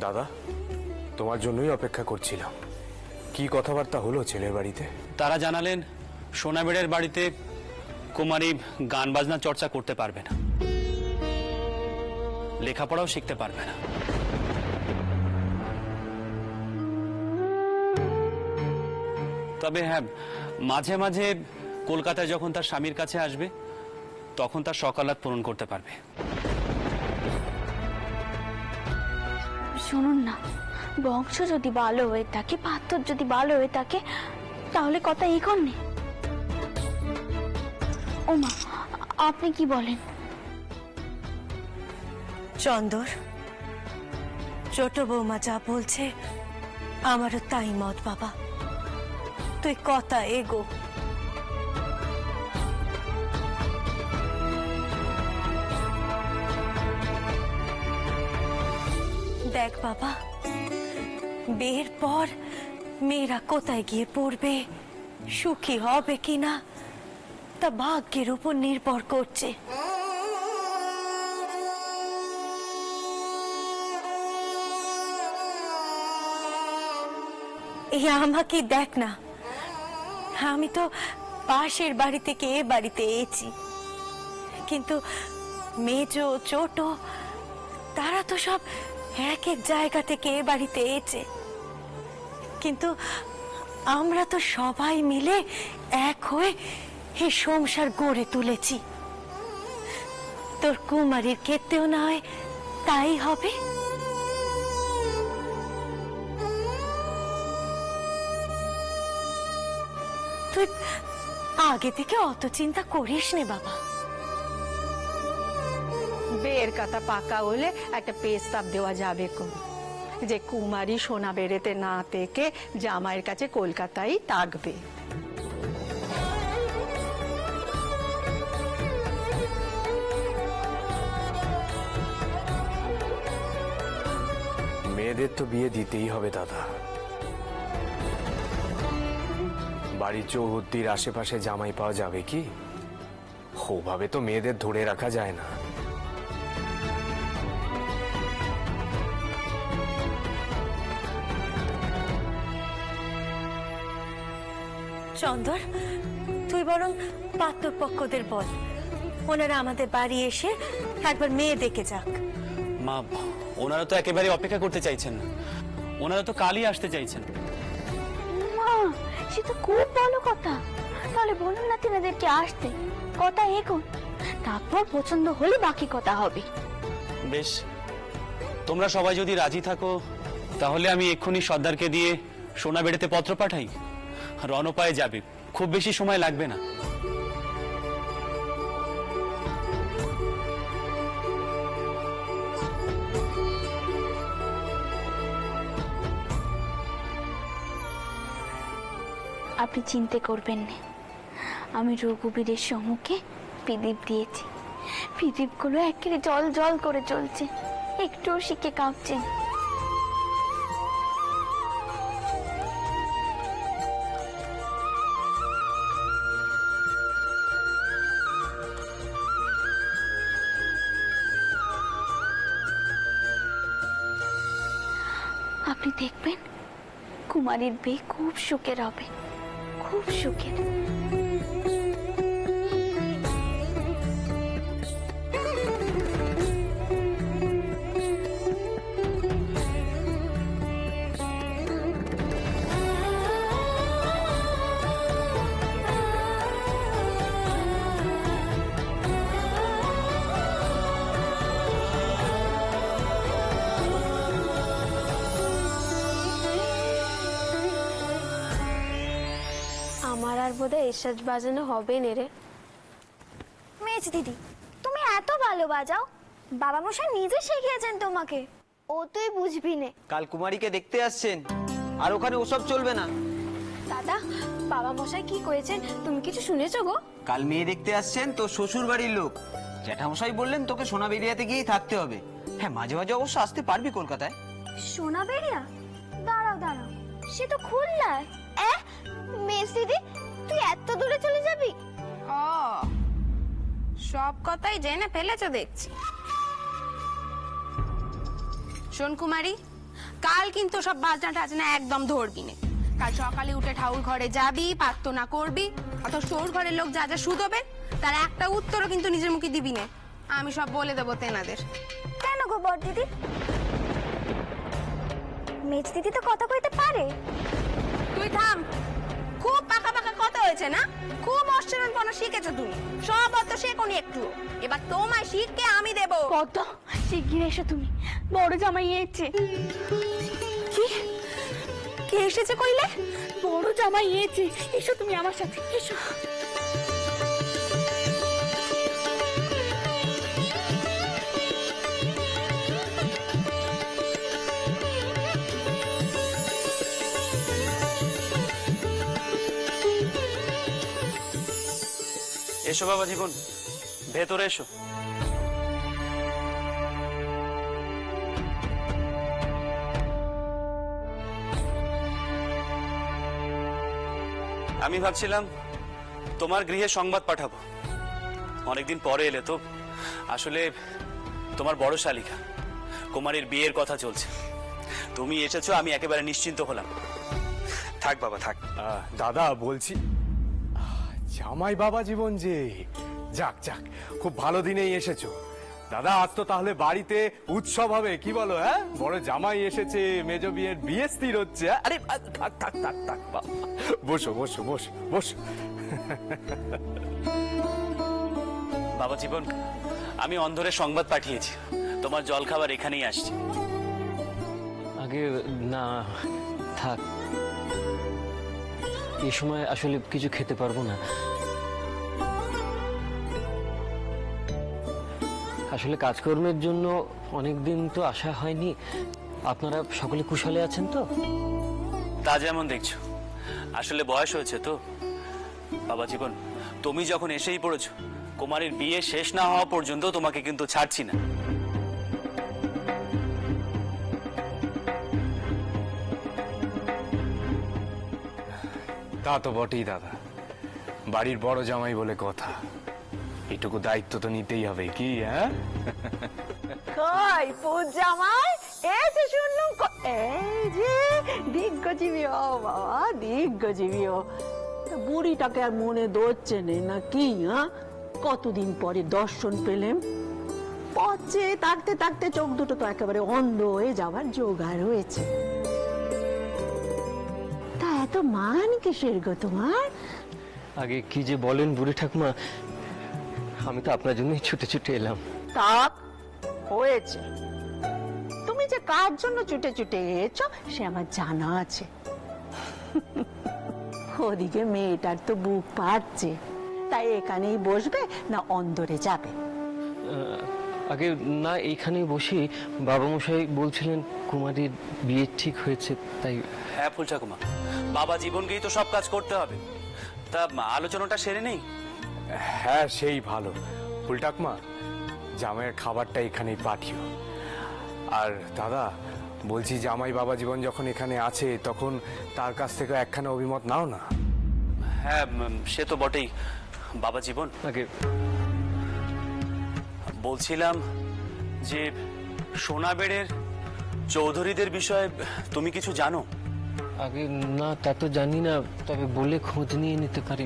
দাদা, তোমার জন্যই অপেক্ষা করছিলাম। কি কথাবার্তা হলো ছেলের বাড়িতে? তারা জানালেন সোনাবেড়ের বাড়িতে কুমারী গান বাজনা চর্চা করতে পারবে না, লেখাপড়াও শিখতে পারবে না। তবে হ্যাঁ, মাঝে মাঝে কলকাতায় যখন তার স্বামীর কাছে আসবে তখন তার সকালাত পূরণ করতে পারবে। শুনুন না, বংশ যদি ভালো হয়ে থাকে, পাত্র যদি ভালো হয়ে থাকে, তাহলে কথা এখন নেই। ওমা, আপনি কি বলেন? চন্দর, ছোট বৌমা যা বলছে আমারও তাই মত বাবা। তুই কথা এগো। দেখ বাবা, বিয়ের পর মেয়েরা কোথায় গিয়ে পড়বে, সুখী হবে কিনা, তা ভাগ্যের উপর নির্ভর করছে। এই আমাকে দেখ না, আমি তো পাশের বাড়ি থেকে এ বাড়িতে এসেছি, কিন্তু মেজ ছোট তারা তো সব এক এক জায়গা থেকে এ বাড়িতে এসেছে, কিন্তু আমরা তো সবাই মিলে এক হয়ে এই সংসার গড়ে তুলেছি। তোর কুমারীর ক্ষেত্রেও না হয় তাই হবে। তুই আগে থেকে অত চিন্তা করিস নে বাবা। বিয়ের কথা পাকা হলে একটা প্রস্তাব দেওয়া যাবে কোন, যে কুমারী সোনাবেড়েতে না থেকে জামাইয়ের কাছে কলকাতায় থাকবে। মেয়েদের তো বিয়ে দিতেই হবে দাদা। বাড়ির চৌহদ্দির আশেপাশে জামাই পাওয়া যাবে কি? ওভাবে তো মেয়েদের ধরে রাখা যায় না। চন্দর, তুই বরং পাত্রপক্ষদের বল, ওনারা আমাদের বাড়ি এসে একবার মেয়ে দেখে যাক। মা, ওনারা তো একেবারে অপেক্ষা করতে চাইছেন না, ওনারা তো কালই আসতে চাইছেন। মা, সে তো খুব ভালো কথা। তাহলে বলুন না তিনাদেরকে আসতে, কথা এখন, তারপর পছন্দ হলে বাকি কথা হবে। বেশ, তোমরা সবাই যদি রাজি থাকো তাহলে আমি এক্ষুনি সর্দারকে দিয়ে সোনাবেড়েতে পত্র পাঠাই। রণপায়ে যাবে, খুব বেশি সময় লাগবে না। আপনি চিন্তা করবেন না, আমি রঘুবীরের সম্মুখে প্রদীপ দিয়েছি। প্রদীপগুলো একেবারে জল জল করে চলছে, একটুও শিখে কাঁপছে। আপনি দেখবেন কুমারীর বিয়ে খুব সুখের হবে, খুব সুখের। আমার আর বোধহয় এসাজ বাজানো হবে না রে। মেজ দিদি, তুমি এত ভালো বাজাও, বাবা মশাই নিজে শিখিয়েছেন তোমাকে। ও তুই বুঝবি নে। কাল কুমারীকে দেখতে আসছেন, আর ওখানে ওসব চলবে না। দাদা, বাবা মশাই কি করেছেন তুমি কিছু শুনেছো গো? কাল মেয়ে দেখতে আসছেন তো শ্বশুর বাড়ির লোক, জ্যাঠামশাই বললেন তোকে সোনাবেরিয়াতে গিয়েই থাকতে হবে। হ্যাঁ, মাঝে মাঝে অবশ্য আসতে পারবি কলকাতায়। সোনাবেড়িয়া? দাঁড়াও দাঁড়াও, সে তো খুলনায়। মেজ দিদি, তুই এত দূরে চলে যাবি? ও, সব কথাই জেনে ফেলেছো দেখছি। শোন কুমারী, কাল কিন্তু সব বাজনা টাজনা একদম ধরবি না। কাল সকালে উঠে ঠাকুর ঘরে যাবি, প্রার্থনা করবি, অত সৌর ঘরের লোক যা যা শুধোবে তার একটা উত্তরও কিন্তু নিজের মুখে দিবি না। আমি সব বলে দেবো তেনাদের। কেন গো বড় দিদি? মেজ দিদি তো কথা কইতে পারে। তুই থাম, খুব পাকা পাকা কথা হয়েছে না? খুব অশ্চরণপনা শিখেছো তুমি, সব অত শেখনি একটু। এবার তোমায় শিখকে আমি দেবো। কত শিগগির এসো তুমি, বড় জামাই এসেছে। কি কে এসেছে কইলে? বড় জামাই এসেছে, এসো তুমি আমার সাথে, এসো। এসো বাবা জীবন, ভেতরে এসো। আমি ভাবছিলাম তোমার গৃহে সংবাদ পাঠাবো, অনেকদিন পরে এলে তো। আসলে তোমার বড় শালিকা কুমারীর বিয়ের কথা চলছে, তুমি এসেছো, আমি একেবারে নিশ্চিন্ত হলাম। থাক বাবা থাক। দাদা বলছি, জামাই বাবা জীবন যে, যাক যাক, খুব ভালো দিনেই এসেছো দাদা। আজ তো তাহলে বাড়িতে উৎসব হবে, কি বলো? হ্যাঁ, বড় জামাই এসেছে, মেজ বিয়ের বিয়ে স্থির হচ্ছে। আরে থাক থাক থাক থাক বাবা, বসো বসো বসো বসো। বাবা জীবন, আমি অন্ধরে সংবাদ পাঠিয়েছি, তোমার জলখাবার এখানেই আসছে। আগে না থাক, এই সময় আসলে কিছু খেতে পারবো না। আসলে কাজকর্মের জন্য অনেকদিন তো আসা হয়নি। আপনারা সকলে কুশলে আছেন তো? তা যেমন দেখছো, আসলে বয়স হয়েছে তো। বাবা জীবন, তুমি যখন এসেই পড়েছো, কুমারীর বিয়ে শেষ না হওয়া পর্যন্ত তোমাকে কিন্তু ছাড়ছি না। তা তো বটেই দাদা, বাড়ির বড় জামাই বলে কথা, এটুকু দায়িত্ব তো নিতেই হবে, কি? হ্যাঁ, কই পুজ জামাই এসে শুনলুম। এই যে দিগ্গজীবী, ও বাবা দিগ্গজীবী। ও বুড়িটাকে আর মনে ধরছে না কি? হ্যাঁ, কতদিন পরে দর্শন পেলেম। পচে থাকতে থাকতে চোখ দুটো তো একেবারে অন্ধ হয়ে যাওয়ার জোগাড় হয়েছে। তা এত মান কিসের গো তোমার? আগে কি যে বলেন বুড়ি ঠাকুমা, আমি তো আপনার জন্যই ছুটে ছুটে এলাম। তাক হয়েছে, তুমি যে কার জন্য ছুটে ছুটে এসেছো সে আমার জানা আছে। ওদিকে মেয়েটার তো বুক পাচ্ছে, তাই এখানেই বসবে না অন্দরে যাবে? আগে না, এইখানেই বসি। বাবা মশাই বলছিলেন কুমারীর বিয়ে ঠিক হয়েছে, তাই। হ্যাঁ ফুল ঠাকুমা, বাবা জীবনকেই তো সব কাজ করতে হবে, তা আলোচনাটা সেরে নেই। হ্যাঁ সেই ভালো। ফুলটাকমা, জামাইয়ের খাবারটা এখানেই পাঠিও। আর দাদা বলছি, জামাই বাবা জীবন যখন এখানে আছে, তখন তার কাছ থেকে একখানা অভিমত নাও না। হ্যাঁ সে তো বটেই। বাবা জীবন, আগে বলছিলাম যে সোনাবেড়ের চৌধুরীদের বিষয়ে তুমি কিছু জানো? আগে না, তা তো জানি না, তবে বলে খোঁজ নিয়ে নিতে পারি।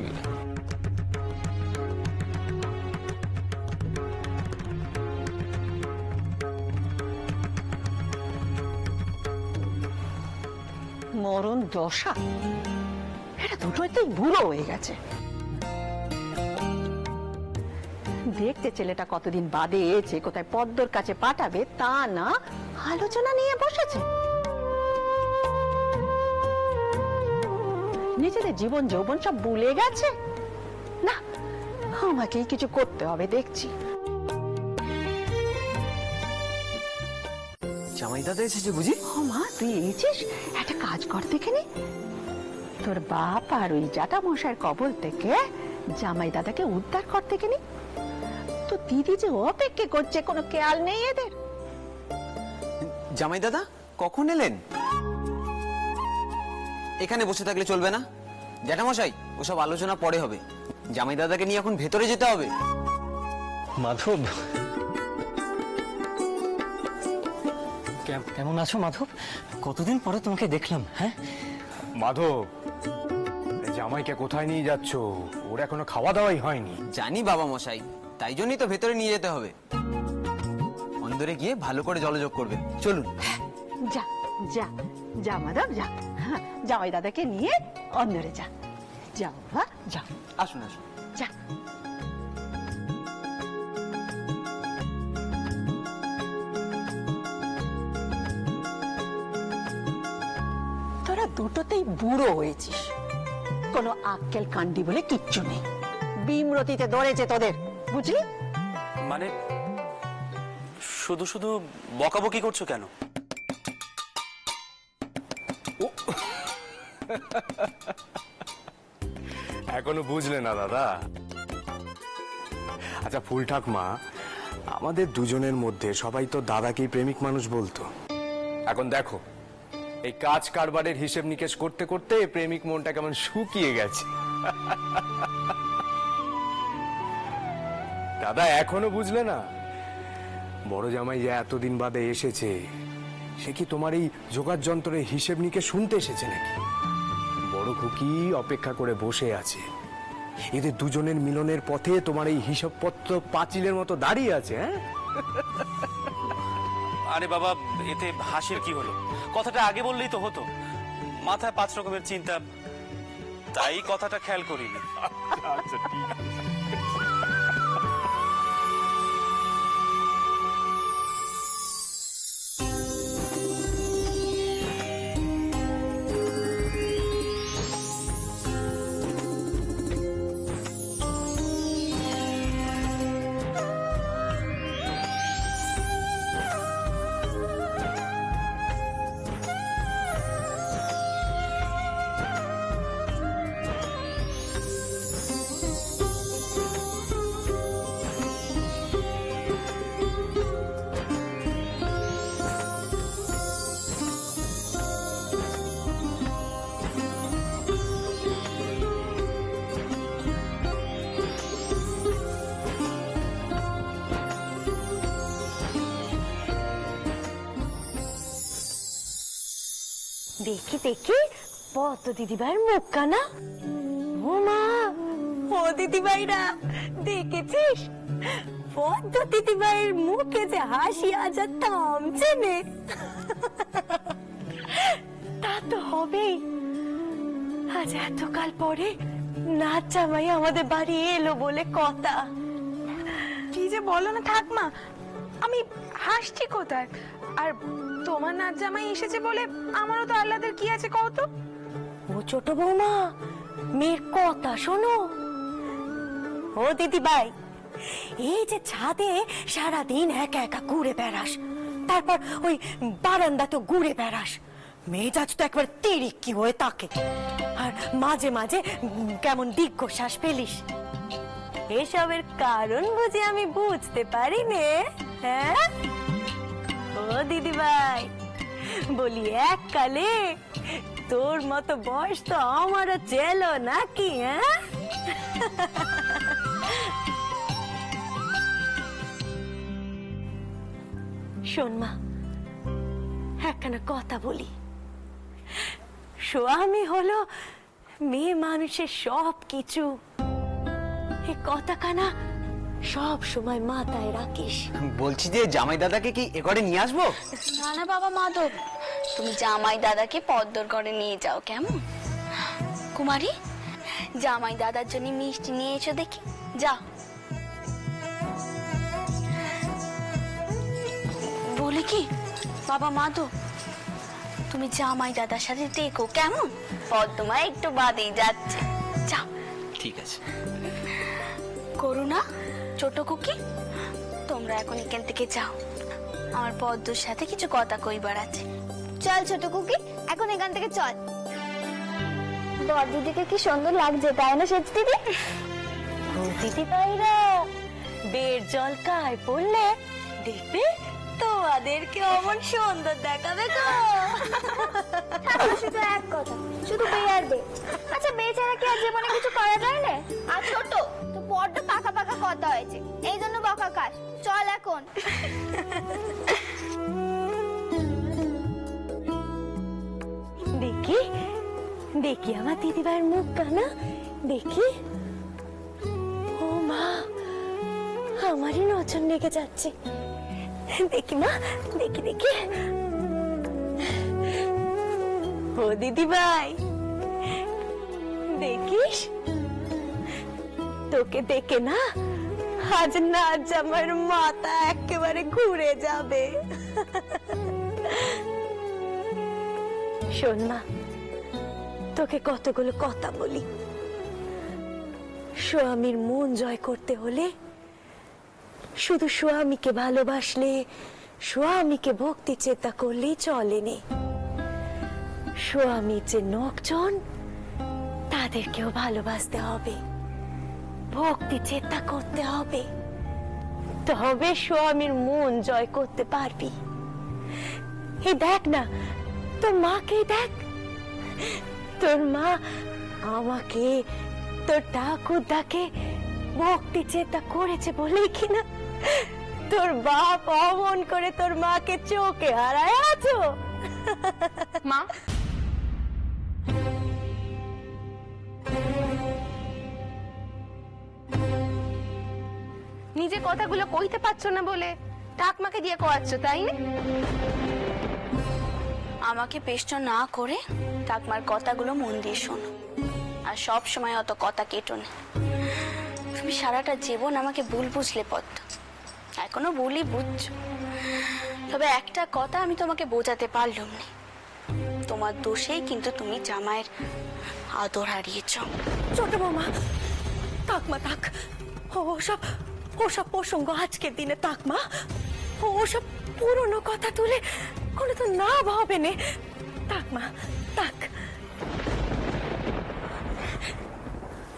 মরণ দশা, এটা দুটোই তো বুড়ো হয়ে গেছে। দেখতে ছেলেটা কতদিন বাদে এসেছে, কোথায় পদ্মর কাছে পাঠাবে তা না, আলোচনা নিয়ে বসেছে। নিজেদের জীবন যৌবন সব ভুলে গেছে। না, আমাকেই কিছু করতে হবে দেখছি। জামাই দাদা এসেছে বুঝি? ও মা, তুই এসেছিস? একটা কাজ কর দেখে, তোর বাপ আর ওই জাটা মশাইয়ের কবল থেকে জামাই দাদাকে উদ্ধার করতে গেলি। তো দিদি যে অপেক্ষা করছে, কোনো খেয়াল নেই এদের। জামাই দাদা কখন এলেন? এখানে বসে থাকলে চলবে না জ্যাঠামশাই, ওসব আলোচনা পরে হবে। জামাই দাদাকে নিয়ে এখন ভেতরে যেতে হবে। মাধব, কেমন আছো মাধব? কতদিন পরে তোমাকে দেখলাম। হ্যাঁ মাধব, এই জামাইকে কোথায় নিয়ে যাচ্ছ? ওর এখনো খাওয়া দাওয়াই হয়নি। জানি বাবা মশাই, তাই জন্যই তো ভেতরে নিয়ে যেতে হবে। অন্দরে গিয়ে ভালো করে জলযোগ করবেন, চলুন। যা যা যা মাধব যা, জামাই দাদাকে নিয়ে অন্দরে যা। যাও বাবা যাও, আসুন আসুন। যা। তোরা দুটোতেই বুড়ো হয়েছিস, কোনো আক্কেল কান্ডি বলে কিচ্ছু নেই। বিমরতিতে ধরেছে তোদের, বুঝলি? মানে শুধু শুধু বকাবকি করছো কেন? এখনো বুঝলে না দাদা? আচ্ছা ফুল ঠাকমা, আমাদের দুজনের মধ্যে সবাই তো দাদাকেই প্রেমিক মানুষ বলতো। এখন দেখো, এই কাজ কারবারের হিসেব নিকেশ করতে করতে প্রেমিক মনটা কেমন শুকিয়ে গেছে। দাদা এখনো বুঝলে না? বড় জামাই যে এতদিন বাদে এসেছে, সে কি তোমার এই যোগার যন্ত্রের হিসেব নিকেশ শুনতে এসেছে নাকি? বড় খুকি অপেক্ষা করে বসে আছে। এদের দুজনের মিলনের পথে তোমার এই হিসাবপত্র পাঁচিলের মতো দাঁড়িয়ে আছে। হ্যাঁ আরে বাবা, এতে হাসির কি হলো? কথাটা আগে বললেই তো হতো। মাথায় 5 রকমের চিন্তা, তাই কথাটা খেয়াল করিনি। আচ্ছা ঠিক আছে। দেখি দেখি পদ্ম দিদিভাইয়ের মুখখানা। ও মা, ও দিদিভাইরা দেখেছিস? পদ্ম দিদিভাইয়ের মুখে যে হাসি আজ আর থামছে নে। তা তো হবেই, আজ এতকাল পরে নাচ জামাই আমাদের বাড়ি এলো বলে কথা। কি যে বলো না ঠাকমা, আমি হাসছি কোথায়? আর তোমার নাচ জামাই এসেছে বলে আমারও তো আহ্লাদের কি আছে কত? ও ছোট বৌমা, মেয়ের কথা শোনো। ও দিদি ভাই, এই যে ছাদে সারাদিন একা একা ঘুরে বেড়াস, তারপর ওই বারান্দা তো ঘুরে বেড়াস, মেজাজ তো একবার তিরিক্কি হয়ে থাকে, আর মাঝে মাঝে কেমন দীর্ঘশ্বাস ফেলিস। এসবের কারণ বুঝি আমি বুঝতে পারি নে? হ্যাঁ ও দিদি ভাই, বলি এককালে তোর মতো বয়স তো আমারও ছিল নাকি? হ্যাঁ শোন মা, একখানা কথা বলি। স্বামী হলো মেয়ে মানুষের সব কিছু, এই কথাখানা সব সময় মাথায় রাখিস। বলছি যে জামাই দাদাকে কি এ ঘরে নিয়ে আসবো? না না বাবা মাধব, তুমি জামাই দাদাকে পদ্মর ঘরে নিয়ে যাও কেমন? কুমারী, জামাই দাদার জন্য মিষ্টি নিয়ে এসো দেখি, যাও। বলি কি বাবা মাধব, তুমি জামাই দাদার সাথে দেখো কেমন? পদ্মমা একটু বাদেই যাচ্ছে, যাও। ঠিক আছে। করুণা, ছোট কুকি, তোমরা এখন এখান থেকে যাও, আমার পদ্মর সাথে কিছু কথা কইবার আছে। চল ছোট কুকি, এখন এখান থেকে চল। বড় দিদিকে কি সুন্দর লাগছে, তাই না সেচ দিদি? ও দিদি ভাইরা, বের জল কায় পড়লে দেখবে তোমাদেরকে অমন সুন্দর দেখাবে গো। শুধু এক কথা, শুধু বিয়ে আর বে। আচ্ছা বিয়ে ছাড়া কি আর জীবনে কিছু করা যায় না? আর ছোট তো বড্ড পাকা পাকা কথা হয়েছে, এই জন্য বকা খাস। চল এখন। দেখি দেখি আমার দিদিভাইয়ের মুখটা না দেখি। ও মা, আমারই নজর লেগে যাচ্ছে। দেখি মা, দেখি দেখি। ও দিদিভাই, দেখিস তোকে দেখে না আজ না আজ আমার মাথা একেবারে ঘুরে যাবে। শোন মা, তোকে কতগুলো কথা বলি। স্বামীর মন জয় করতে হলে শুধু স্বামীকে ভালোবাসলে, স্বামীকে ভক্তি চেতা করলেই চলেনি। স্বামীর যে লোকজন তাদেরকেও ভালোবাসতে হবে, ভক্তি চেতা করতে হবে, তবে স্বামীর মন জয় করতে পারবি। এই দেখ না, তোর মাকেই দেখ। তোর মা আমাকে, তোর ঠাকুরদাকে ভক্তি চেতা করেছে বলেই কিনা তোর বাপ অমন করে তোর মাকে চোখে হারায় আছো। মা, নিজে কথাগুলো কইতে পারছো না বলে ঠাকমাকে দিয়ে কোয়াচ্ছ, তাই না? আমাকে পেষ্ট না করে ঠাকমার কথাগুলো মন দিয়ে শোনো, আর সব সময় অত কথা কেটো না। তুমি সারাটা জীবন আমাকে ভুল বুঝলে পদ্ম, এখনো ভুলই বুঝছো। তবে একটা কথা আমি তোমাকে বোঝাতে পারলাম না, তোমার দোষেই কিন্তু তুমি জামাইয়ের আদর হারিয়েছ। ছোট বৌমা, থাক মা থাক, ওসব ওসব প্রসঙ্গ আজকের দিনে থাক মা। ওসব পুরনো কথা তুলে কোনো তো না ভাবে নে। থাক মা থাক।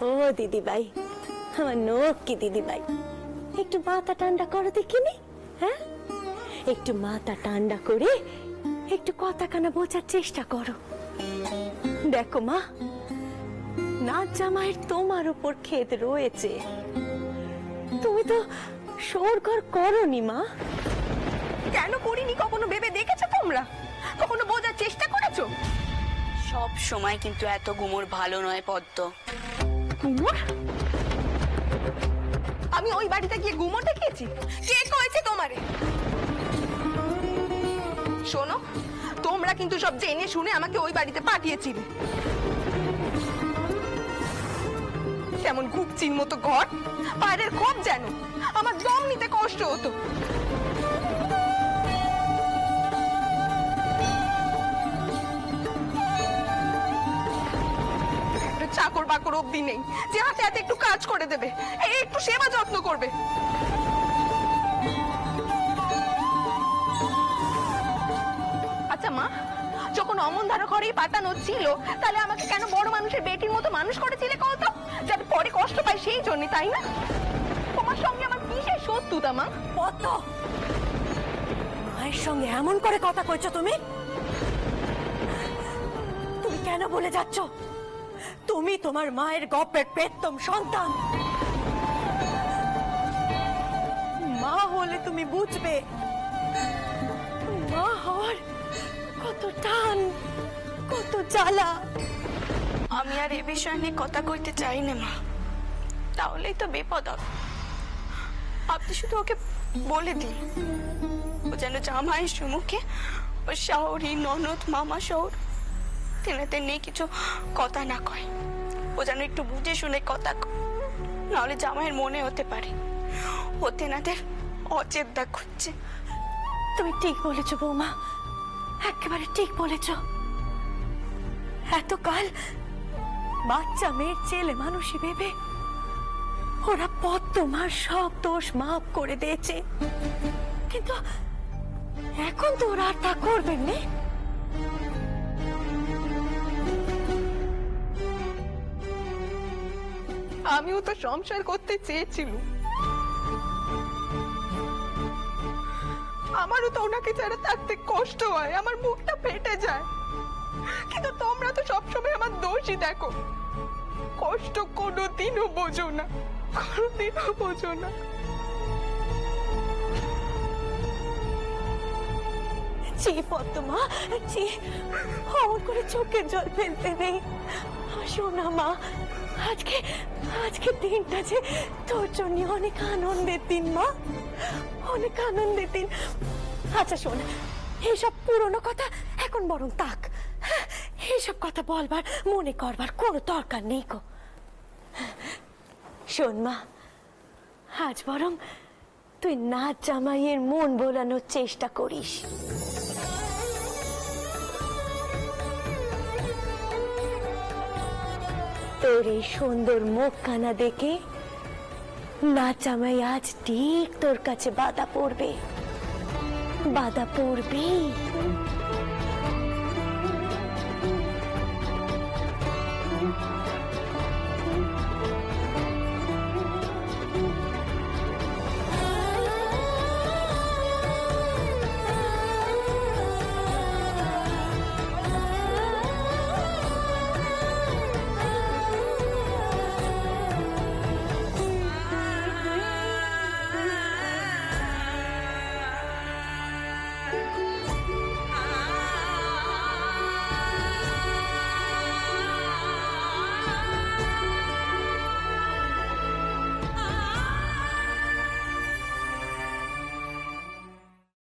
ও দিদিভাই, আমার নোক কি দিদিভাই, একটু মাথা ঠান্ডা করো দেখিনি। হ্যাঁ, একটু মাথা ঠান্ডা করে একটু কথা কানা বোঝার চেষ্টা করো। দেখো মা, নাচ জামাইয়ের তোমার উপর ক্ষেত রয়েছে, তুমি তো সরকার করনি মা। কেন করিনি কখনো ভেবে দেখেছো তোমরা? কখনো বোঝার চেষ্টা করেছো? সব সময় কিন্তু এত গুমর ভালো নয় পদ্ম। গুমর? আমি ওই বাড়িতে গিয়ে গুমর দেখিয়েছি? কে কয়েছে তোমারে? শোনো, তোমরা কিন্তু সব জেনে শুনে আমাকে ওই বাড়িতে পাঠিয়েছিলে। কেমন ঘুপচির মতো ঘর, পায়ের খোপ যেন, আমার দম নিতে কষ্ট হতো। চাকর বাকর অব্দি নেই যে হাতে হাতে একটু কাজ করে দেবে, এই একটু সেবা যত্ন করবে। আচ্ছা মা, যখন অমনধারা ঘরেই পাঠানো ছিল, তাহলে আমাকে কেন বড় মানুষের বেটির মতো মানুষ করেছিলে কত, যাতে পরে কষ্ট পাই সেই জন্য, তাই না? তোমার সঙ্গে আমার কিসের শত্রুতা মা? কত মায়ের সঙ্গে এমন করে কথা কইছো তুমি? তুমি কেন বলে যাচ্ছ তুমি তোমার মায়ের গপ্পের প্রেতম সন্তান? মা হলে তুমি বুঝবে মা হওয়ার কত টান, কত জ্বালা। আমি আর এ বিষয় নিয়ে কথা কইতে চাই না মা, তাহলেই তো বিপদ হবে। আপনি শুধু ওকে বলে দিন, ও যেন জামাইয়ের সম্মুখে ও শাহরি ননদ মামা শহর তেনাদের নিয়ে কিছু কথা না কয়। ও যেন একটু বুঝে শুনে কথা কয়, নাহলে জামাইয়ের মনে হতে পারে ও তেনাদের অচেতনা করছে। তুমি ঠিক বলেছো বৌমা, একেবারে ঠিক বলেছো। এতকাল বাচ্চা মেয়ের ছেলে মানুষই ভেবে ওরা পদ্মার সব দোষ মাফ করে দিয়েছে, কিন্তু এখন তো ওরা আর তা করবেন না। আমিও তো সংসার করতে চেয়েছিলাম, আমারও তো ওনাকে ছাড়া থাকতে কষ্ট হয়, আমার মুখটা ফেটে যায়, কিন্তু তোমরা তো সবসময় আমার দোষই দেখো। কষ্ট কোনোদিনও বোঝো না, কোনোদিনও বোঝো না। ছি পদ্মমা, ছি, অমন করে চোখের জল ফেলতে নেই। শোনা মা, আজকে আজকে দিনটা যে তোর জন্য অনেক আনন্দের দিন মা, অনেক আনন্দের দিন। আচ্ছা শোন, এইসব পুরনো কথা এখন বরং তাক, এইসব কথা বলবার মনে করবার কোনো দরকার নেই গো। শোন মা, আজ বরং তুই নাচ জামাইয়ের মন ভোলানোর চেষ্টা করিস। তোর এই সুন্দর মুখ কানা দেখে নাচ জামাই আজ ঠিক তোর কাছে বাধা পড়বে, বাধা পড়বেই।